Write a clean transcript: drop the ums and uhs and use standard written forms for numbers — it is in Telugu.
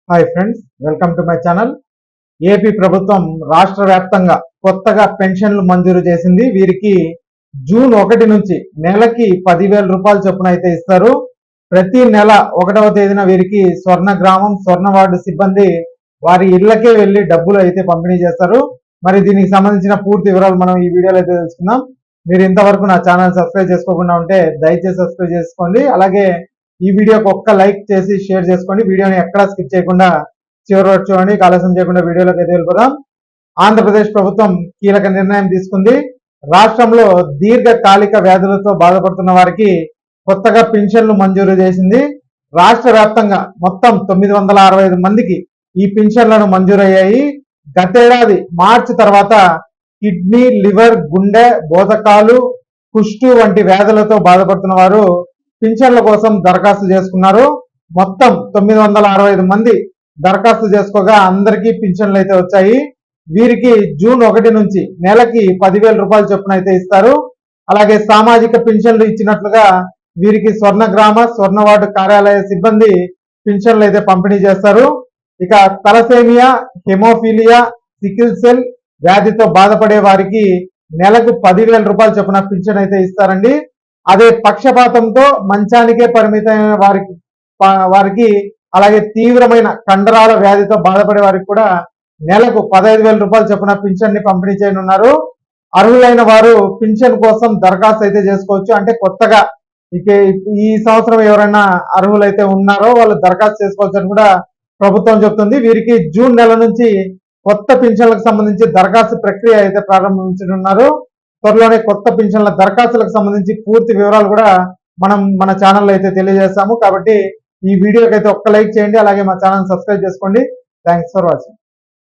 Hi friends, welcome to my channel. AP ప్రభుత్వం రాష్ట్ర వ్యాప్తంగా కొత్తగా పెన్షన్లు మంజూరు చేసింది. వీరికి జూన్ 1 నుంచి నెలకి 10,000 రూపాయల చొప్పున అయితే ఇస్తారు. ప్రతి నెల 1వ తేదీన వీరికి స్వర్ణ గ్రామం, స్వర్ణ వార్డు సిబ్బంది వారి ఇళ్లకే వెళ్లి డబ్బులు అయితే పంపిణీ చేస్తారు. మరి దీనికి సంబంధించిన పూర్తి వివరాలు మనం ఈ వీడియోలో అయితే తెలుసుకుందాం. మీరు ఇంతవరకు నా ఛానల్ సబ్స్క్రైబ్ చేసుకోకుండా ఉంటే దయచేసి సబ్స్క్రైబ్ చేసుకోండి. అలాగే ఈ వీడియోకి ఒక్క లైక్ చేసి షేర్ చేసుకోండి. వీడియోని ఎక్కడా స్కిప్ చేయకుండా చివరి వరకు చూడండి. ఆలస్యం చేయకుండా వీడియోలోకి అయితే వెళ్ళిపోదాం. ఆంధ్రప్రదేశ్ ప్రభుత్వం కీలక నిర్ణయం తీసుకుంది. రాష్ట్రంలో దీర్ఘకాలిక వ్యాధులతో బాధపడుతున్న వారికి కొత్తగా పింఛన్లు మంజూరు చేసింది. రాష్ట్ర వ్యాప్తంగా మొత్తం 965 మందికి ఈ పింఛన్లను మంజూరయ్యాయి. గతేడాది మార్చి తర్వాత కిడ్నీ, లివర్, గుండె, బోధకాలు, కుష్టు వంటి వ్యాధులతో బాధపడుతున్న వారు పింఛన్ల కోసం దరఖాస్తు చేసుకున్నారు. మొత్తం 965 మంది దరఖాస్తు చేసుకోగా అందరికీ పింఛన్లు అయితే వచ్చాయి. వీరికి జూన్ 1 నుంచి నెలకి 10,000 రూపాయల చొప్పున అయితే ఇస్తారు. అలాగే సామాజిక పింఛన్లు ఇచ్చినట్లుగా వీరికి స్వర్ణ గ్రామ, స్వర్ణ వార్డు కార్యాలయ సిబ్బంది పింఛన్లు అయితే పంపిణీ చేస్తారు. ఇక తలసేమియా, హెమోఫీలియా, సికిల్ సెల్ వ్యాధితో బాధపడే వారికి నెలకు 10,000 రూపాయల చొప్పున పింఛన్ అయితే ఇస్తారండి. అదే పక్షపాతంతో మంచానికే పరిమితమైన వారికి అలాగే తీవ్రమైన కండరాల వ్యాధితో బాధపడే వారికి కూడా నెలకు 15,000 రూపాయల చొప్పున పింఛన్ ని పంపిణీ చేయనున్నారు. అర్హులైన వారు పింఛన్ కోసం దరఖాస్తు అయితే చేసుకోవచ్చు. అంటే కొత్తగా ఈ సంవత్సరం ఎవరైనా అర్హులైతే ఉన్నారో వాళ్ళు దరఖాస్తు చేసుకోవచ్చు అని కూడా ప్రభుత్వం చెప్తుంది. వీరికి జూన్ నెల నుంచి కొత్త పింఛన్లకు సంబంధించి దరఖాస్తు ప్రక్రియ అయితే ప్రారంభించనున్నారు. త్వరలోనే కొత్త పింఛన్ల దరఖాస్తులకు సంబంధించి పూర్తి వివరాలు కూడా మనం మన ఛానల్లో అయితే తెలియజేస్తాము. కాబట్టి ఈ వీడియోకి అయితే ఒక్క లైక్ చేయండి. అలాగే మా ఛానల్ సబ్స్క్రైబ్ చేసుకోండి. Thanks for watching.